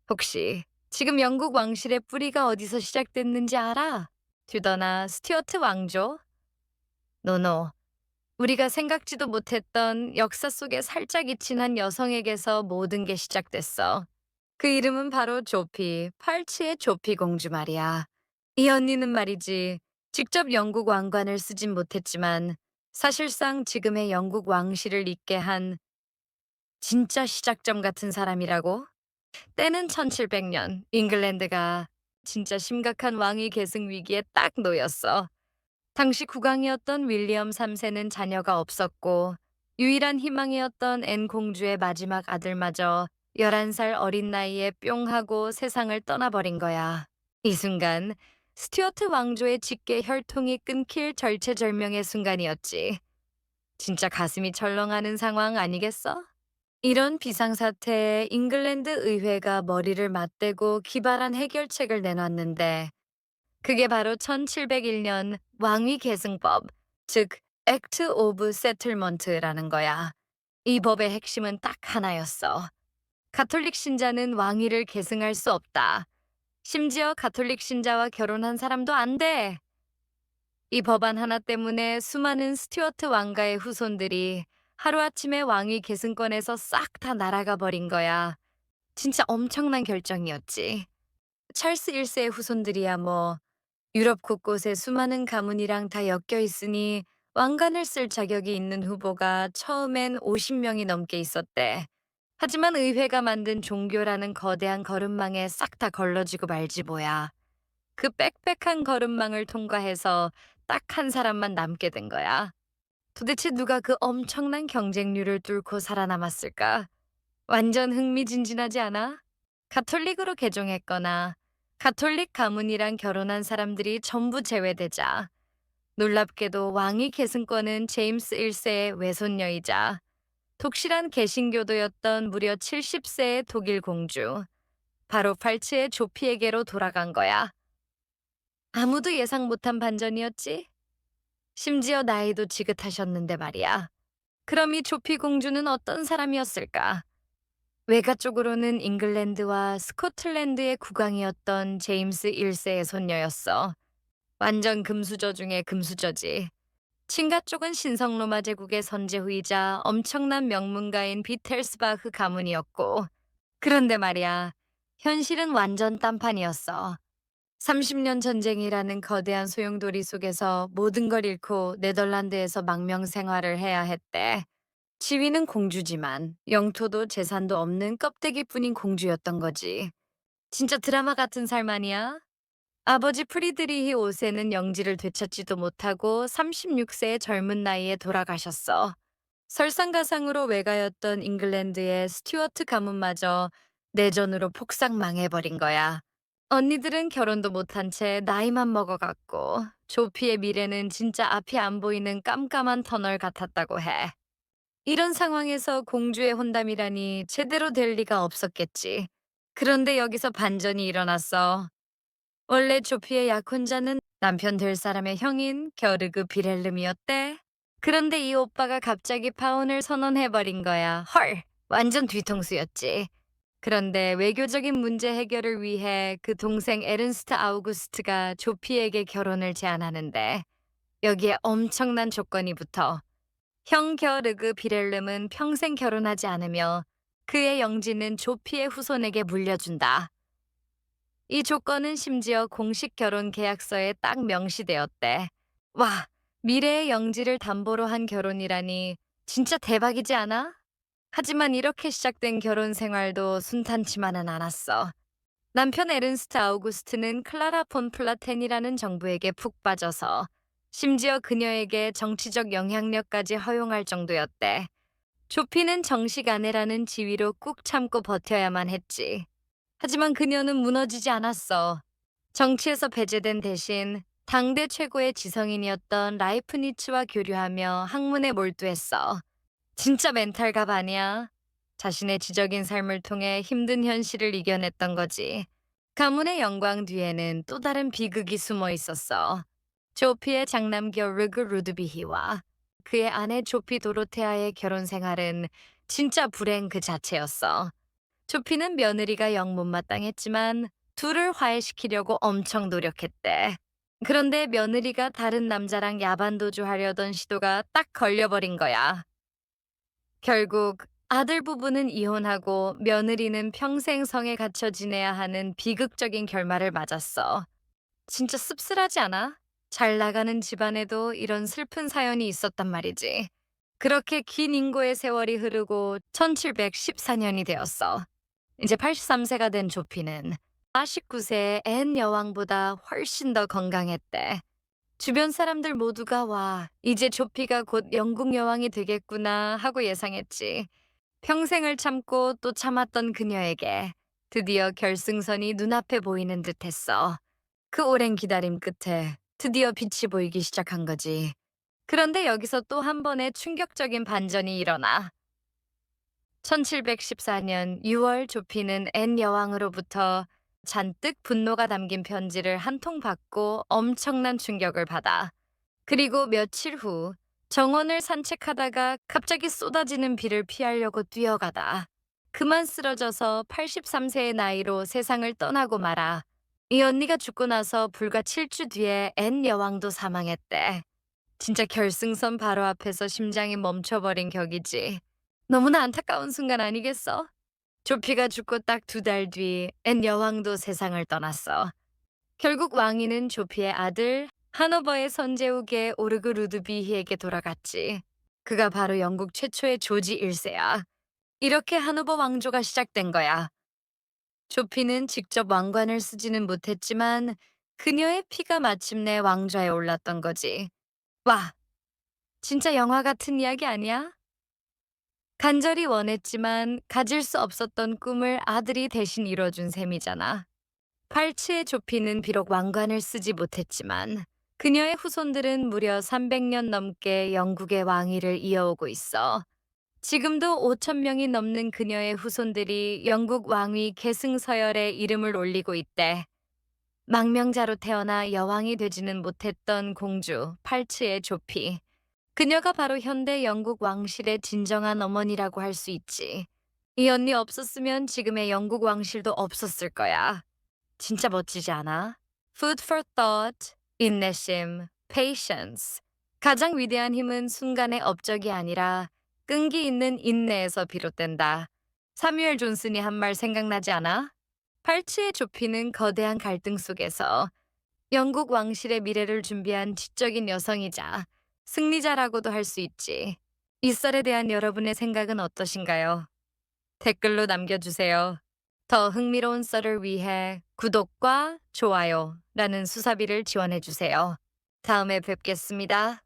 혹시 지금 영국 왕실의 뿌리가 어디서 시작됐는지 알아? 튜더나 스튜어트 왕조? 노노. 우리가 생각지도 못했던 역사 속에 살짝 잊힌 한 여성에게서 모든 게 시작됐어. 그 이름은 바로 조피, 팔치의 조피 공주 말이야. 이 언니는 말이지, 직접 영국 왕관을 쓰진 못했지만 사실상 지금의 영국 왕실을 잇게 한 진짜 시작점 같은 사람이라고? 때는 1700년, 잉글랜드가 진짜 심각한 왕위 계승 위기에 딱 놓였어. 당시 국왕이었던 윌리엄 3세는 자녀가 없었고, 유일한 희망이었던 앤 공주의 마지막 아들마저 11살 어린 나이에 뿅 하고 세상을 떠나버린 거야. 이 순간, 스튜어트 왕조의 직계 혈통이 끊길 절체절명의 순간이었지. 진짜 가슴이 철렁하는 상황 아니겠어? 이런 비상사태에 잉글랜드 의회가 머리를 맞대고 기발한 해결책을 내놨는데 그게 바로 1701년 왕위 계승법, 즉 액트 오브 세틀먼트라는 거야. 이 법의 핵심은 딱 하나였어. 가톨릭 신자는 왕위를 계승할 수 없다. 심지어 가톨릭 신자와 결혼한 사람도 안 돼. 이 법안 하나 때문에 수많은 스튜어트 왕가의 후손들이 하루아침에 왕위 계승권에서 싹 다 날아가 버린 거야. 진짜 엄청난 결정이었지. 찰스 1세의 후손들이야 뭐 유럽 곳곳에 수많은 가문이랑 다 엮여 있으니 왕관을 쓸 자격이 있는 후보가 처음엔 50명이 넘게 있었대. 하지만 의회가 만든 종교라는 거대한 거름망에 싹 다 걸러지고 말지 뭐야. 그 빽빽한 거름망을 통과해서 딱 한 사람만 남게 된 거야. 도대체 누가 그 엄청난 경쟁률을 뚫고 살아남았을까? 완전 흥미진진하지 않아? 가톨릭으로 개종했거나 가톨릭 가문이랑 결혼한 사람들이 전부 제외되자 놀랍게도 왕위 계승권은 제임스 1세의 외손녀이자 독실한 개신교도였던 무려 70세의 독일 공주 바로 팔츠의 조피에게로 돌아간 거야. 아무도 예상 못한 반전이었지? 심지어 나이도 지긋하셨는데 말이야. 그럼 이 조피 공주는 어떤 사람이었을까? 외가 쪽으로는 잉글랜드와 스코틀랜드의 국왕이었던 제임스 1세의 손녀였어. 완전 금수저 중에 금수저지. 친가 쪽은 신성 로마 제국의 선제후이자 엄청난 명문가인 비텔스바흐 가문이었고. 그런데 말이야, 현실은 완전 딴판이었어. 30년 전쟁이라는 거대한 소용돌이 속에서 모든 걸 잃고 네덜란드에서 망명 생활을 해야 했대. 지위는 공주지만 영토도 재산도 없는 껍데기뿐인 공주였던 거지. 진짜 드라마 같은 삶 아니야? 아버지 프리드리히 5세는 영지를 되찾지도 못하고 36세의 젊은 나이에 돌아가셨어. 설상가상으로 외가였던 잉글랜드의 스튜어트 가문마저 내전으로 폭삭 망해버린 거야. 언니들은 결혼도 못한 채 나이만 먹어갔고 조피의 미래는 진짜 앞이 안 보이는 깜깜한 터널 같았다고 해. 이런 상황에서 공주의 혼담이라니 제대로 될 리가 없었겠지. 그런데 여기서 반전이 일어났어. 원래 조피의 약혼자는 남편 될 사람의 형인 겨르그 비렐름이었대. 그런데 이 오빠가 갑자기 파혼을 선언해버린 거야. 헐! 완전 뒤통수였지. 그런데 외교적인 문제 해결을 위해 그 동생 에른스트 아우구스트가 조피에게 결혼을 제안하는데 여기에 엄청난 조건이 붙어. 형 겨르그 비렐름은 평생 결혼하지 않으며 그의 영지는 조피의 후손에게 물려준다. 이 조건은 심지어 공식 결혼 계약서에 딱 명시되었대. 와, 미래의 영지를 담보로 한 결혼이라니 진짜 대박이지 않아? 하지만 이렇게 시작된 결혼 생활도 순탄치만은 않았어. 남편 에른스트 아우구스트는 클라라 폰 플라텐이라는 정부에게 푹 빠져서 심지어 그녀에게 정치적 영향력까지 허용할 정도였대. 조피는 정식 아내라는 지위로 꾹 참고 버텨야만 했지. 하지만 그녀는 무너지지 않았어. 정치에서 배제된 대신 당대 최고의 지성인이었던 라이프니츠와 교류하며 학문에 몰두했어. 진짜 멘탈갑 아니야? 자신의 지적인 삶을 통해 힘든 현실을 이겨냈던 거지. 가문의 영광 뒤에는 또 다른 비극이 숨어 있었어. 조피의 장남 겨르그 루드비히와 그의 아내 조피 도로테아의 결혼 생활은 진짜 불행 그 자체였어. 조피는 며느리가 영 못마땅했지만 둘을 화해시키려고 엄청 노력했대. 그런데 며느리가 다른 남자랑 야반도주 하려던 시도가 딱 걸려버린 거야. 결국 아들 부부는 이혼하고 며느리는 평생 성에 갇혀 지내야 하는 비극적인 결말을 맞았어. 진짜 씁쓸하지 않아? 잘 나가는 집안에도 이런 슬픈 사연이 있었단 말이지. 그렇게 긴 인고의 세월이 흐르고 1714년이 되었어. 이제 83세가 된 조피는 49세의 앤 여왕보다 훨씬 더 건강했대. 주변 사람들 모두가 와, 이제 조피가 곧 영국 여왕이 되겠구나 하고 예상했지. 평생을 참고 또 참았던 그녀에게 드디어 결승선이 눈앞에 보이는 듯했어. 그 오랜 기다림 끝에 드디어 빛이 보이기 시작한 거지. 그런데 여기서 또 한 번의 충격적인 반전이 일어나. 1714년 6월 조피는 앤 여왕으로부터 잔뜩 분노가 담긴 편지를 한 통 받고 엄청난 충격을 받아. 그리고 며칠 후 정원을 산책하다가 갑자기 쏟아지는 비를 피하려고 뛰어가다 그만 쓰러져서 83세의 나이로 세상을 떠나고 말아. 이 언니가 죽고 나서 불과 7주 뒤에 앤 여왕도 사망했대. 진짜 결승선 바로 앞에서 심장이 멈춰버린 격이지. 너무나 안타까운 순간 아니겠어? 조피가 죽고 딱 2달 뒤 앤 여왕도 세상을 떠났어. 결국 왕위는 조피의 아들 하노버의 선제후계 오르그 루드비히에게 돌아갔지. 그가 바로 영국 최초의 조지 1세야. 이렇게 하노버 왕조가 시작된 거야. 조피는 직접 왕관을 쓰지는 못했지만 그녀의 피가 마침내 왕좌에 올랐던 거지. 와, 진짜 영화 같은 이야기 아니야? 간절히 원했지만 가질 수 없었던 꿈을 아들이 대신 이뤄준 셈이잖아. 팔치의 조피는 비록 왕관을 쓰지 못했지만 그녀의 후손들은 무려 300년 넘게 영국의 왕위를 이어오고 있어. 지금도 5천 명이 넘는 그녀의 후손들이 영국 왕위 계승서열에 이름을 올리고 있대. 망명자로 태어나 여왕이 되지는 못했던 공주 팔치의 조피. 그녀가 바로 현대 영국 왕실의 진정한 어머니라고 할 수 있지. 이 언니 없었으면 지금의 영국 왕실도 없었을 거야. 진짜 멋지지 않아? Food for thought, 인내심, patience. 가장 위대한 힘은 순간의 업적이 아니라 끈기 있는 인내에서 비롯된다. 사뮤엘 존슨이 한 말 생각나지 않아? 팔치의 조피는 거대한 갈등 속에서 영국 왕실의 미래를 준비한 지적인 여성이자 승리자라고도 할 수 있지. 이 썰에 대한 여러분의 생각은 어떠신가요? 댓글로 남겨주세요. 더 흥미로운 썰을 위해 구독과 좋아요라는 수사비를 지원해주세요. 다음에 뵙겠습니다.